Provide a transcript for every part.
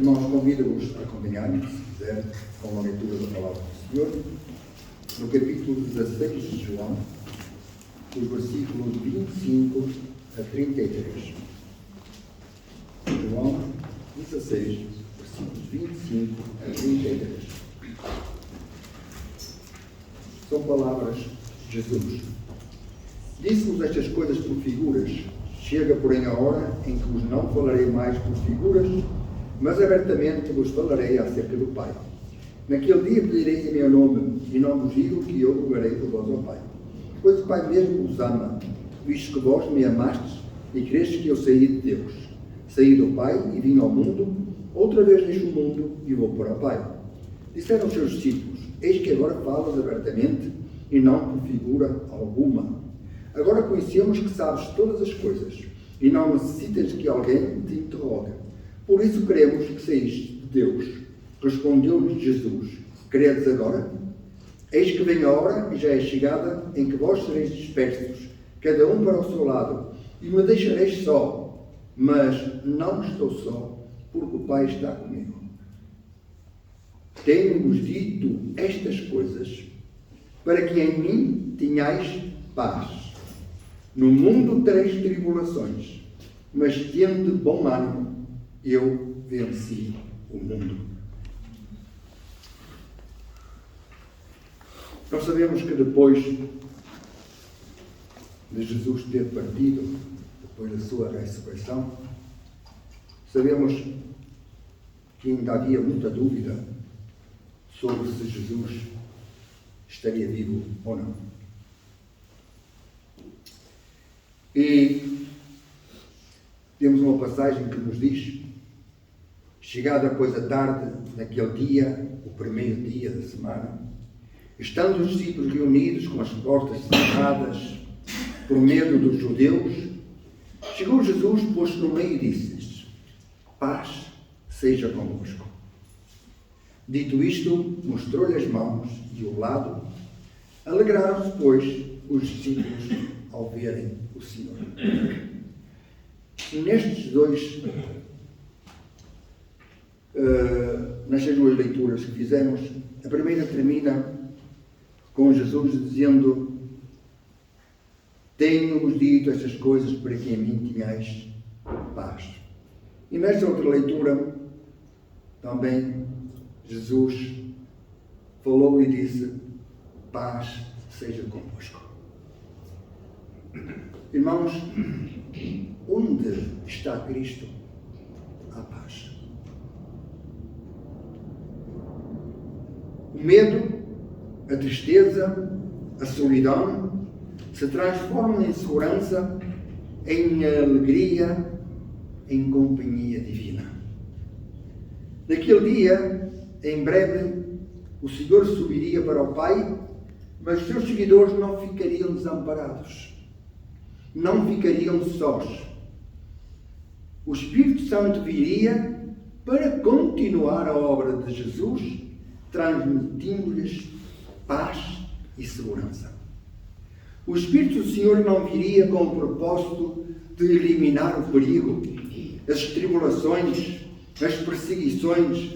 Irmãos, convido-vos a acompanhar-me, se quiser, com a leitura da palavra do Senhor, no capítulo 16 de João, os versículos 25 a 33. João 16, versículos 25 a 33. São palavras de Jesus. Disse-vos estas coisas por figuras. Chega, porém, a hora em que vos não falarei mais por figuras, mas abertamente vos falarei acerca do Pai. Naquele dia pedireis em meu nome, e não vos digo que eu rogarei por vós ao Pai. Pois o Pai mesmo vos ama, visto que vós me amastes e crestes que eu saí de Deus. Saí do Pai e vim ao mundo, outra vez deixo o mundo e vou para o Pai. Disseram os seus discípulos: eis que agora falas abertamente e não por figura alguma. Agora conhecemos que sabes todas as coisas e não necessitas que alguém te interrogue. Por isso queremos que saíste de Deus. Respondeu-lhes Jesus: credes agora? Eis que vem a hora, e já é chegada, em que vós sereis dispersos, cada um para o seu lado, e me deixareis só. Mas não estou só, porque o Pai está comigo. Tenho-vos dito estas coisas, para que em mim tenhais paz. No mundo tereis tribulações, mas tende bom ânimo, eu venci o mundo. Nós sabemos que depois de Jesus ter partido, depois da sua ressurreição, sabemos que ainda havia muita dúvida sobre se Jesus estaria vivo ou não. E temos uma passagem que nos diz: chegada pois a tarde, naquele dia, o primeiro dia da semana, estando os discípulos reunidos com as portas cerradas por medo dos judeus, chegou Jesus, pôs-se no meio e disse-lhes: paz seja convosco. Dito isto, mostrou-lhe as mãos e o lado. Alegraram-se, pois, os discípulos ao verem o Senhor. E nestes dois, nestas duas leituras que fizemos, a primeira termina com Jesus dizendo: tenho-vos dito estas coisas para que em mim tenhais paz. E nesta outra leitura, também Jesus falou e disse: paz seja convosco. Irmãos, onde está Cristo, há paz. O medo, a tristeza, a solidão se transformam em segurança, em alegria, em companhia divina. Naquele dia, em breve, o Senhor subiria para o Pai, mas os seus seguidores não ficariam desamparados. Não ficariam sós. O Espírito Santo viria para continuar a obra de Jesus, transmitindo-lhes paz e segurança. O Espírito do Senhor não viria com o propósito de eliminar o perigo, as tribulações, as perseguições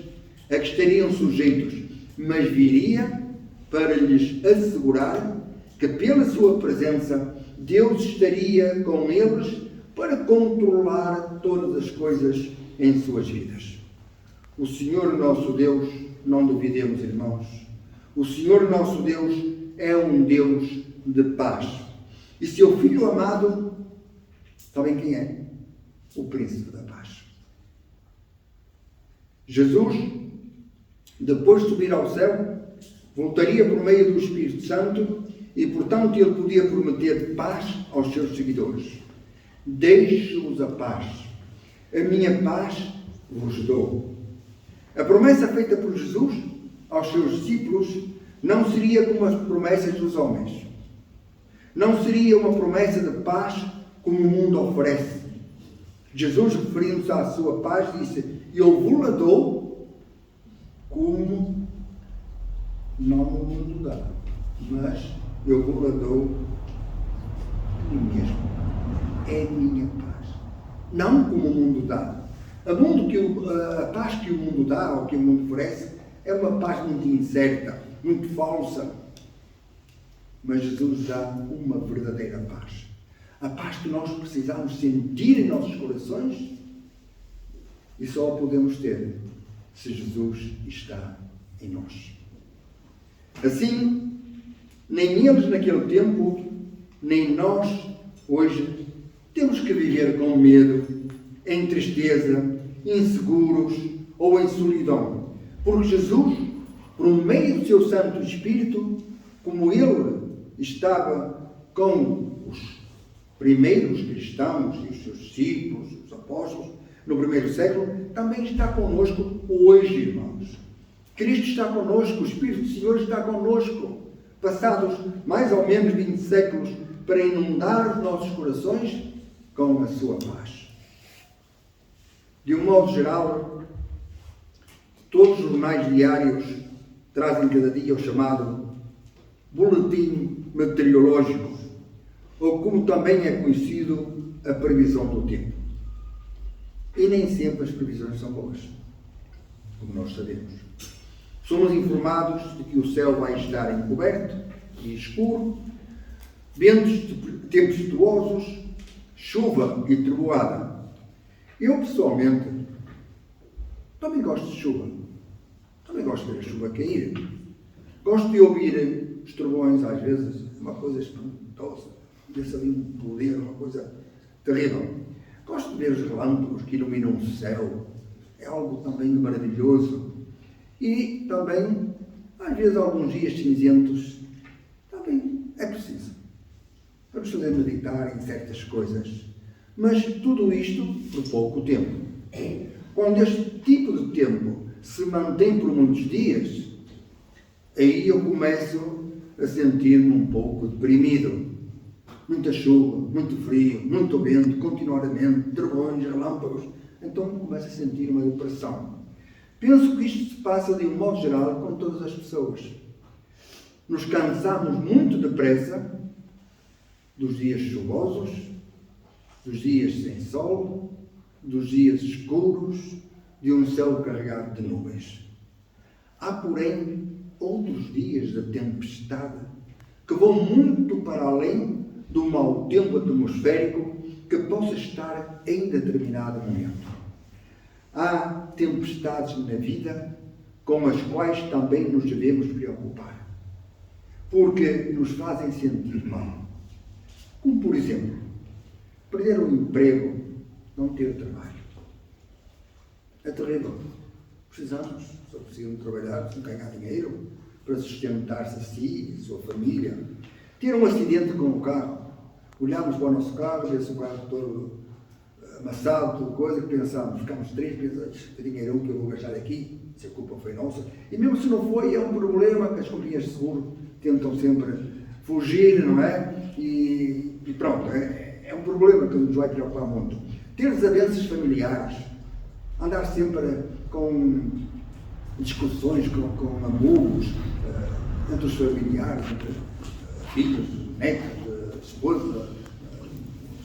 a que estariam sujeitos, mas viria para lhes assegurar que pela sua presença Deus estaria com eles para controlar todas as coisas em suas vidas. O Senhor nosso Deus, não duvidemos, irmãos, o Senhor nosso Deus é um Deus de paz. E seu Filho amado, sabem quem é? O Príncipe da Paz. Jesus, depois de subir ao céu, voltaria por meio do Espírito Santo e, portanto, ele podia prometer paz aos seus seguidores. Deixo-vos a paz. A minha paz vos dou. A promessa feita por Jesus aos seus discípulos não seria como as promessas dos homens. Não seria uma promessa de paz como o mundo oferece. Jesus, referindo-se à sua paz, disse: eu vou-la dou como não o mundo dá, mas eu vou-la dou a mim mesmo. É a minha paz. Não como o mundo dá, A paz que o mundo dá, ou que o mundo oferece, é uma paz muito incerta, muito falsa. Mas Jesus dá uma verdadeira paz. A paz que nós precisamos sentir em nossos corações e só a podemos ter se Jesus está em nós. Assim, nem eles naquele tempo, nem nós hoje, temos que viver com medo, em tristeza, inseguros ou em solidão. Porque Jesus, por meio do seu Santo Espírito, como Ele estava com os primeiros cristãos e os seus discípulos, os apóstolos, no primeiro século, também está conosco hoje, irmãos. Cristo está conosco, o Espírito do Senhor está conosco, passados mais ou menos 20 séculos, para inundar os nossos corações com a sua paz. De um modo geral, todos os jornais diários trazem cada dia o chamado boletim meteorológico, ou como também é conhecido, a previsão do tempo. E nem sempre as previsões são boas, como nós sabemos. Somos informados de que o céu vai estar encoberto e escuro, ventos tempestuosos, chuva e trovoada. Eu, pessoalmente, também gosto de chuva. Também gosto de ver a chuva cair. Gosto de ouvir os trovões, às vezes, uma coisa espantosa. Vê-se ali um poder, uma coisa terrível. Gosto de ver os relâmpagos que iluminam o céu. É algo também maravilhoso. E também, às vezes, alguns dias cinzentos, também é preciso. Vamos poder meditar em certas coisas. Mas tudo isto por pouco tempo. Quando este tipo de tempo se mantém por muitos dias, aí eu começo a sentir-me um pouco deprimido. Muita chuva, muito frio, muito vento, continuamente, trovões, relâmpagos. Então começo a sentir uma depressão. Penso que isto se passa de um modo geral com todas as pessoas. Nos cansamos muito depressa dos dias chuvosos, dos dias sem sol, dos dias escuros, de um céu carregado de nuvens. Há, porém, outros dias de tempestade que vão muito para além do mau tempo atmosférico que possa estar em determinado momento. Há tempestades na vida com as quais também nos devemos preocupar, porque nos fazem sentir mal. Como, por exemplo, perder um emprego, não ter trabalho. É terrível. Precisamos, só precisam trabalhar, ganhar dinheiro para sustentar-se a si e a sua família. Ter um acidente com o carro. Olhamos para o nosso carro, vê-se o carro todo amassado, toda coisa, que pensamos, ficamos tristes, pensamos, que dinheiro que eu vou gastar aqui, se a culpa foi nossa. E mesmo se não foi, é um problema que as companhias de seguro tentam sempre fugir, não é? E pronto, é um problema que nos vai preocupar muito. Ter desavenças familiares, andar sempre com discussões, com amuros entre os familiares, entre filhos, netos, esposa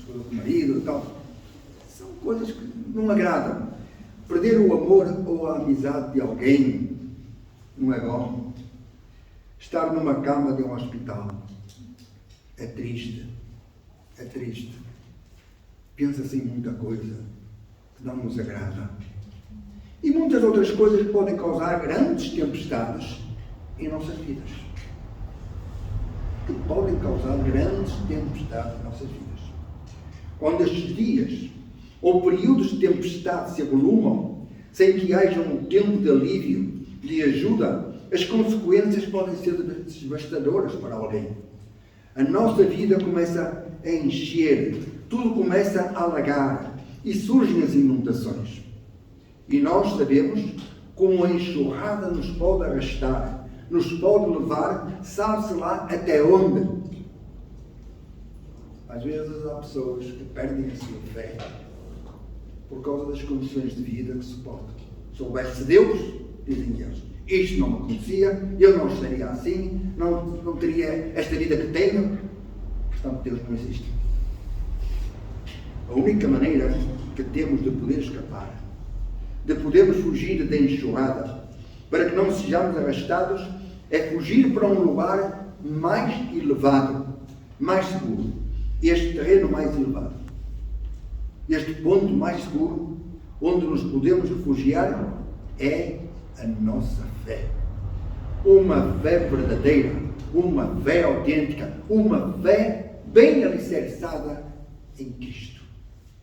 do marido e tal. São coisas que não agradam. Perder o amor ou a amizade de alguém não é bom. Estar numa cama de um hospital é triste. É triste. Pensa-se em muita coisa que não nos agrada. E muitas outras coisas que podem causar grandes tempestades em nossas vidas. Que podem causar grandes tempestades em nossas vidas. Quando estes dias ou períodos de tempestade se avolumam, sem que haja um tempo de alívio, de ajuda, as consequências podem ser devastadoras para alguém. A nossa vida começa a encher, tudo começa a alagar e surgem as inundações. E nós sabemos como a enxurrada nos pode arrastar, nos pode levar, sabe-se lá até onde. Às vezes há pessoas que perdem a sua fé por causa das condições de vida que suportam. Se houvesse Deus, dizem eles, isto não me acontecia, eu não estaria assim, não teria esta vida que tenho. Portanto, Deus não existe. A única maneira que temos de poder escapar de podermos fugir da enxurrada, para que não sejamos arrastados, é fugir para um lugar mais elevado, mais seguro. Este terreno mais elevado, este ponto mais seguro, onde nos podemos refugiar, é a nossa fé. Uma fé verdadeira, uma fé autêntica, uma fé bem alicerçada em Cristo,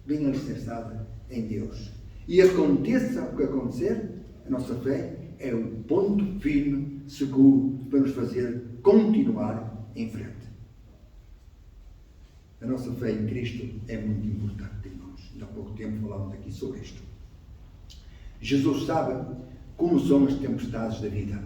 bem alicerçada em Deus. E aconteça o que acontecer, a nossa fé é um ponto firme, seguro, para nos fazer continuar em frente. A nossa fé em Cristo é muito importante, irmãos. Há pouco tempo falámos aqui sobre isto. Jesus sabe como são as tempestades da vida.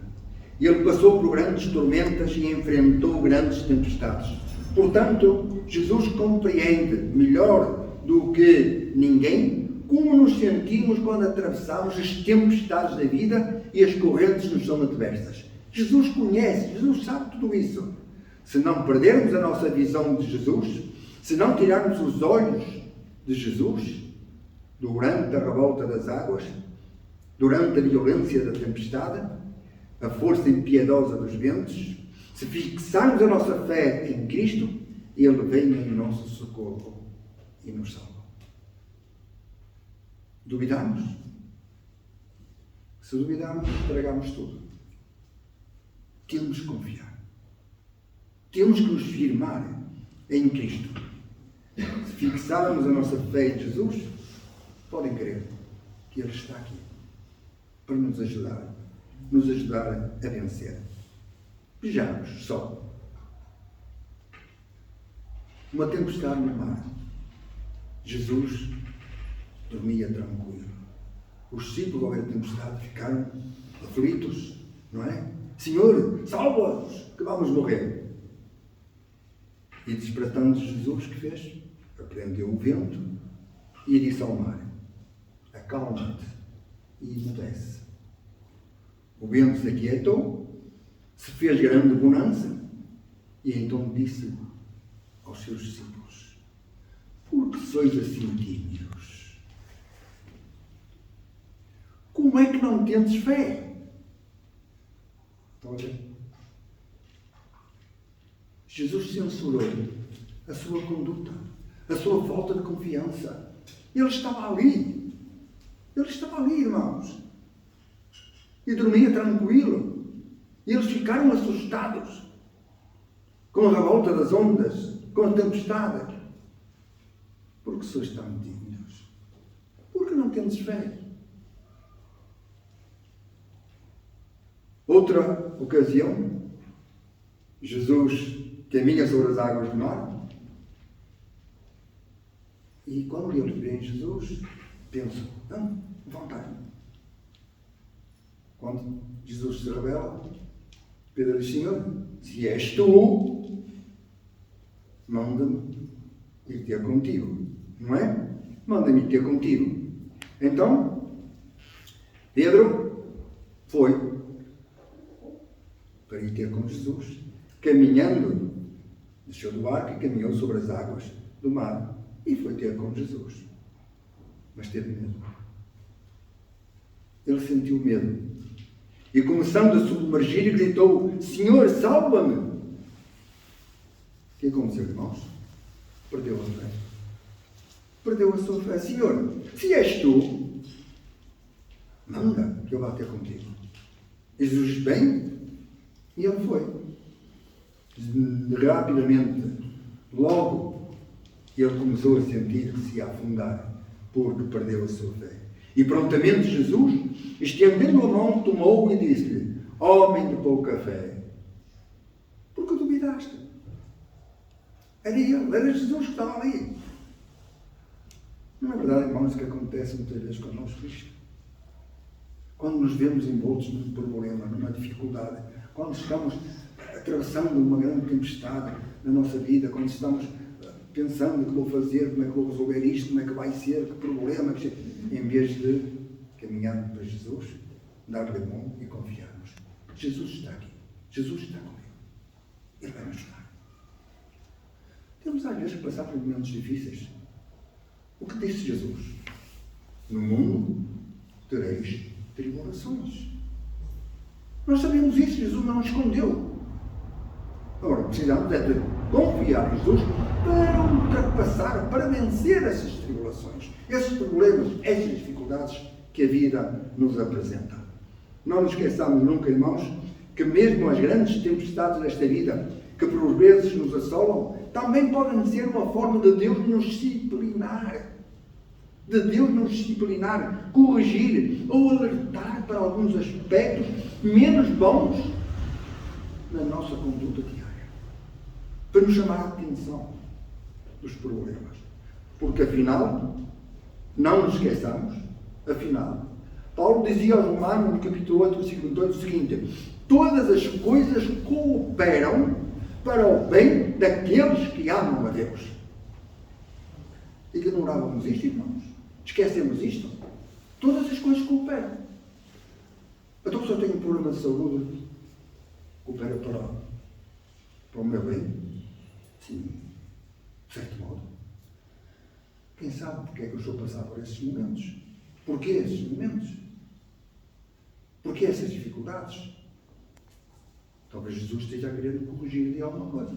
Ele passou por grandes tormentas e enfrentou grandes tempestades. Portanto, Jesus compreende melhor do que ninguém como nos sentimos quando atravessamos as tempestades da vida e as correntes nos são adversas. Jesus conhece, Jesus sabe tudo isso. Se não perdermos a nossa visão de Jesus, se não tirarmos os olhos de Jesus, durante a revolta das águas, durante a violência da tempestade, a força impiedosa dos ventos, se fixarmos a nossa fé em Cristo, Ele vem em nosso socorro e nos salva. Duvidamos? Se duvidarmos, estragamos tudo. Temos que confiar. Temos que nos firmar em Cristo. Se fixarmos a nossa fé em Jesus, podem crer que Ele está aqui para nos ajudar a vencer. Vejamos só. Uma tempestade no mar. Jesus dormia tranquilo. Os discípulos, ao ver a tempestade, ficaram aflitos, não é? Senhor, salva-nos, que vamos morrer. E despertando Jesus, que fez? Repreendeu o vento e disse ao mar: acalma-te e emudece. O vento se aquietou, se fez grande bonança, e então disse aos seus discípulos: por que sois assim tímidos? Como é que não tendes fé? Estão a ver? Jesus censurou a sua conduta, a sua falta de confiança. Ele estava ali. Ele estava ali, irmãos. E dormia tranquilo. E eles ficaram assustados com a revolta das ondas, com a tempestade. Por que sois tão tímidos? Porque não tendes fé. Outra ocasião, Jesus caminha sobre as águas do mar e quando eles veem Jesus, pensam: não, vontade. Quando Jesus se revela, Pedro diz: Senhor, se és tu, manda-me ir ter contigo. Não é? Manda-me ir ter contigo. Então, Pedro foi para ir ter com Jesus, caminhando, desceu do barco e caminhou sobre as águas do mar e foi ter com Jesus. Mas teve medo. Ele sentiu medo. E começando a submergir, gritou: Senhor, salva-me! O que aconteceu, irmãos? Perdeu a fé. Perdeu a sua fé. Senhor, se és tu, manda que eu vá ter contigo. E Jesus disse: bem, e ele foi. Rapidamente, logo, ele começou a sentir que se ia afundar, porque perdeu a sua fé. E prontamente Jesus, estendendo a mão, tomou-o e disse-lhe: homem de pouca fé, por que duvidaste? Era ele, era Jesus que estava ali. Não é verdade, irmãos, que acontece muitas vezes connosco isto? Quando nos vemos envoltos num problema, numa dificuldade, quando estamos atravessando uma grande tempestade na nossa vida, quando estamos pensando o que vou fazer, como é que vou resolver isto, como é que vai ser, que problema, em vez de caminharmos para Jesus, dar-lhe a mão e confiarmos. Jesus está aqui. Jesus está comigo. Ele vai nos ajudar. Temos às vezes que passar por momentos difíceis. O que disse Jesus? No mundo tereis tribulações. Nós sabemos isso, Jesus não escondeu. Agora, precisamos é de confiar em Jesus para ultrapassar, para vencer essas tribulações, esses problemas, essas dificuldades que a vida nos apresenta. Não nos esqueçamos nunca, irmãos, que mesmo as grandes tempestades desta vida, que por vezes nos assolam, também podem ser uma forma de Deus nos disciplinar. De Deus nos disciplinar, corrigir ou alertar para alguns aspectos menos bons na nossa conduta diária. Para nos chamar a atenção dos problemas. Porque afinal, não nos esqueçamos, afinal, Paulo dizia aos Romanos, no capítulo 8, versículo 2, o seguinte: todas as coisas cooperam para o bem daqueles que amam a Deus. Ignorávamos isto, irmãos? Esquecemos isto? Todas as coisas cooperam. Então, se eu tenho um problema de saúde, coopera para o meu bem? Sim, de certo modo. Quem sabe porque é que eu estou a passar por esses momentos? Porquê esses momentos? Porquê essas dificuldades? Talvez Jesus esteja a querer me corrigir de alguma coisa.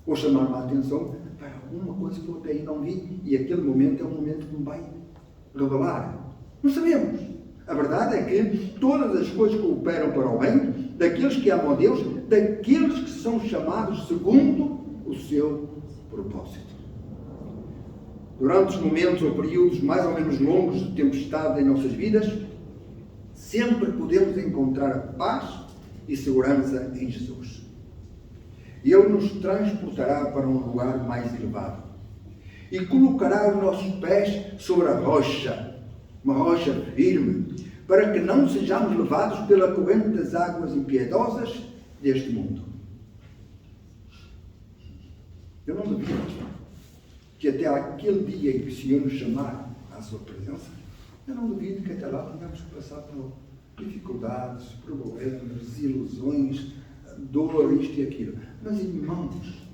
Ou chamar-me a atenção para alguma coisa que eu até aí não vi, e aquele momento é um momento que me vai revelar. Não sabemos. A verdade é que todas as coisas cooperam para o bem daqueles que amam a Deus, daqueles que são chamados segundo o seu propósito. Durante os momentos ou períodos mais ou menos longos de tempestade em nossas vidas, sempre podemos encontrar a paz e segurança em Jesus. Ele nos transportará para um lugar mais elevado e colocará os nossos pés sobre a rocha, uma rocha firme, para que não sejamos levados pela corrente das águas impiedosas deste mundo. Eu não duvido que até aquele dia em que o Senhor nos chamar à sua presença, eu não duvido que até lá tenhamos que passar por dificuldades, problemas, desilusões, dor, isto e aquilo. Mas, irmãos,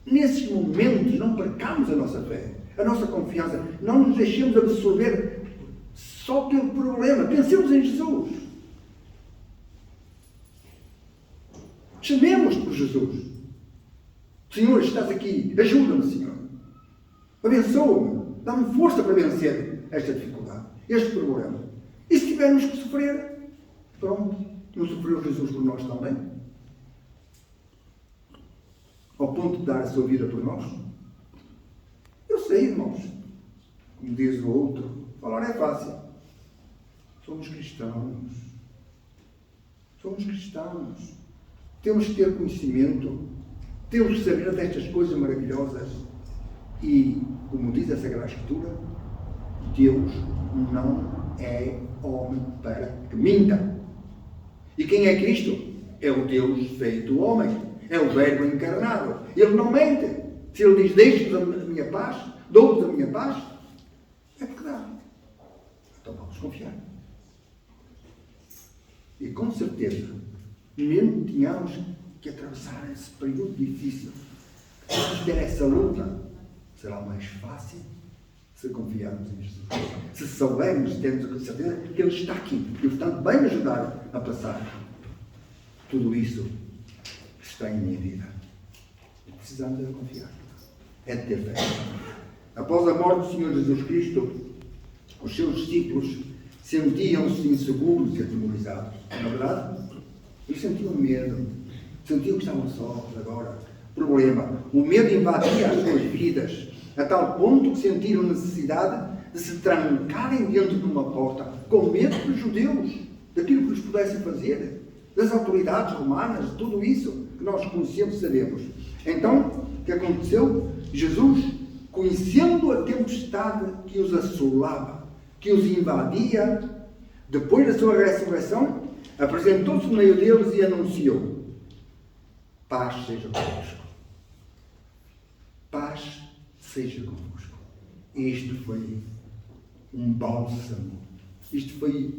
nesses momentos não percamos a nossa fé, a nossa confiança, não nos deixemos absorver só pelo problema. Pensemos em Jesus. Chamemos por Jesus. Senhor, estás aqui, ajuda-me, Senhor. Abençoa-me, dá-me força para vencer esta dificuldade, este problema. E se tivermos que sofrer, pronto, não sofreu Jesus por nós também? Ao ponto de dar a sua vida por nós? Eu sei, irmãos, como diz o outro, falar é fácil. Somos cristãos. Somos cristãos. Temos que ter conhecimento. Temos que saber destas coisas maravilhosas. E, como diz a Sagrada Escritura, Deus não é homem para que minta. E quem é Cristo? É o Deus feito homem. É o Verbo encarnado. Ele não mente. Se Ele diz, deixe-vos a minha paz, dou-vos a minha paz, é porque dá. Então vamos confiar. E com certeza, mesmo que tenhamos que atravessar esse período difícil, se ter essa luta, será mais fácil se confiarmos em Jesus. Se soubermos, termos a certeza que Ele está aqui e, portanto, vai me ajudar a passar tudo isso que está em minha vida. E precisamos de confiar. É de ter fé. Após a morte do Senhor Jesus Cristo, os seus discípulos sentiam-se inseguros e atemorizados. Não é verdade? Eles sentiam medo. Sentiam que estavam sós agora. Problema. O medo invadia as suas vidas, a tal ponto que sentiram necessidade de se trancarem dentro de uma porta, com medo dos judeus, daquilo que lhes pudessem fazer, das autoridades romanas, de tudo isso que nós conhecemos e sabemos. Então, o que aconteceu? Jesus, conhecendo a tempestade que os assolava, que os invadia, depois da sua ressurreição, apresentou-se no meio deles e anunciou: paz seja convosco. Paz seja convosco. Isto foi um bálsamo. Isto foi,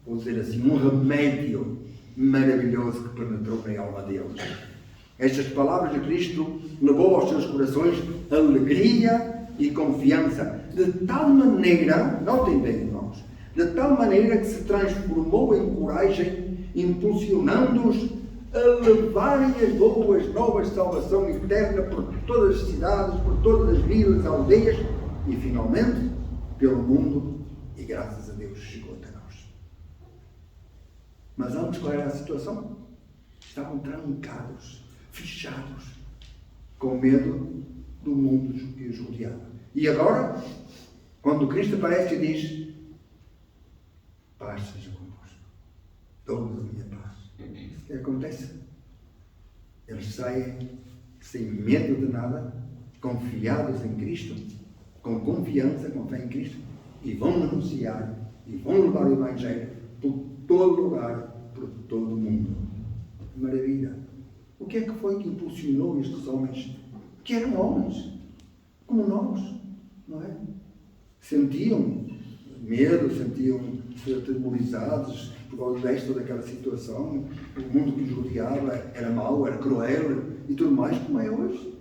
vou dizer assim, um remédio maravilhoso que penetrou na alma deles. Estas palavras de Cristo levou aos seus corações alegria e confiança, de tal maneira, notem bem, irmãos, de tal maneira que se transformou em coragem, impulsionando-os a levarem as boas novas de salvação eterna por todas as cidades, por todas as vilas, aldeias e, finalmente, pelo mundo, e graças a Deus chegou até nós. Mas antes, qual era a situação? Estavam trancados, fechados, com medo do mundo que os rodeava. E agora, quando Cristo aparece e diz: paz seja convosco, dou-vos a minha paz. O que acontece? Eles saem sem medo de nada, confiados em Cristo, com confiança, com fé em Cristo, e vão anunciar, e vão levar o Evangelho por todo lugar, por todo o mundo. Maravilha! O que é que foi que impulsionou estes homens, que eram homens, como nós, não é? Sentiam medo, sentiam-se atemorizados por causa desta ou daquela situação. O mundo que os rodeava era mau, era cruel e tudo mais, como é hoje.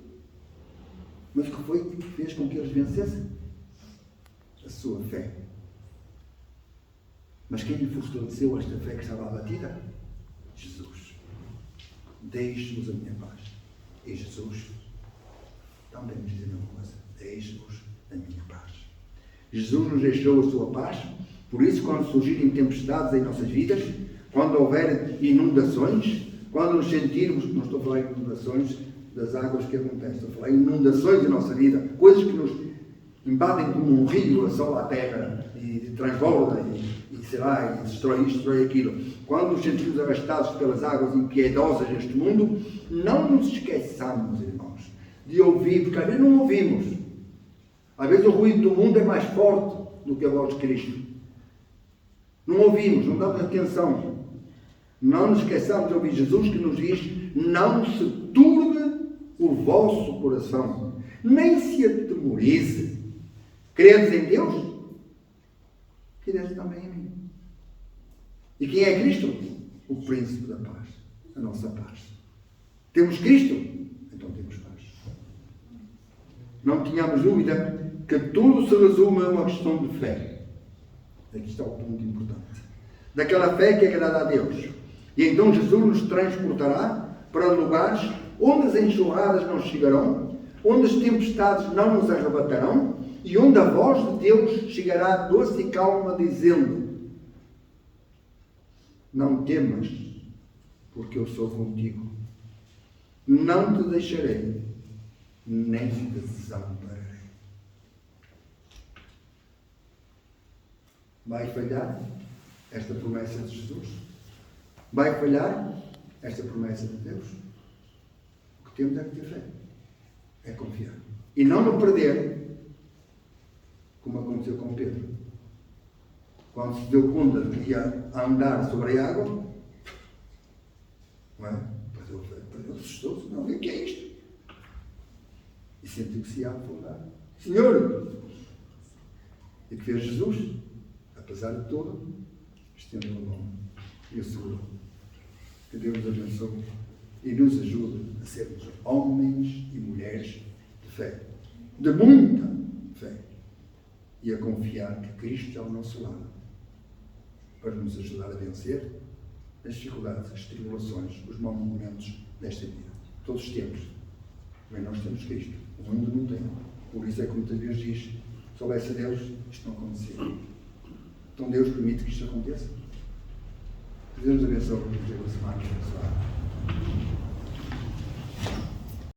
Mas o que foi que fez com que eles vencessem? A sua fé. Mas quem lhe fortaleceu esta fé que estava abatida? Jesus. Deixe-vos a minha paz. E Jesus também nos diz a mesma coisa. Deixe-vos a minha paz. Jesus nos deixou a sua paz. Por isso, quando surgirem tempestades em nossas vidas, quando houver inundações, quando nos sentirmos, não estou a falar de inundações das águas que acontecem, estou a falar de inundações da nossa vida, coisas que nos invadem como um rio, assola a terra e transborda e destrói isto, destrói aquilo. Quando nos sentimos arrastados pelas águas impiedosas deste mundo, não nos esqueçamos, irmãos, de ouvir, porque às vezes não ouvimos. Às vezes o ruído do mundo é mais forte do que a voz de Cristo. Não ouvimos, não damos atenção. Não nos esqueçamos de ouvir Jesus, que nos diz: não se turbe o vosso coração, nem se atemorize. Credes em Deus? Credes também em mim. E quem é Cristo? O príncipe da paz, a nossa paz. Temos Cristo? Então temos paz. Não tínhamos dúvida que tudo se resume a uma questão de fé. Aqui está o ponto importante. Daquela fé que agrada a Deus. E então Jesus nos transportará para lugares onde as enxurradas não chegarão, onde as tempestades não nos arrebatarão, e onde a voz de Deus chegará doce e calma, dizendo: não temas, porque eu sou contigo. Não te deixarei, nem te desampararei. Vai falhar esta promessa de Jesus? Vai falhar esta promessa de Deus? O que temos é que ter fé, é confiar. E não no perder, como aconteceu com Pedro. Quando se deu conta de que ia andar sobre a água, não é? Ele assustou-se: não, o que é isto? E sentiu que se ia afundar. Senhor! E que fez Jesus? Apesar de tudo, estendeu a mão e o segurou. Que Deus nos abençoe e nos ajude a sermos homens e mulheres de fé, de muita fé, e a confiar que Cristo está ao nosso lado para nos ajudar a vencer as dificuldades, as tribulações, os maus momentos desta vida. Todos temos, mas nós temos Cristo. O mundo não tem. Por isso é que muitas vezes diz: se soubesse a Deus, isto não acontecia. Então Deus permite que isto aconteça. Que Deus nos abençoe e nos abençoe.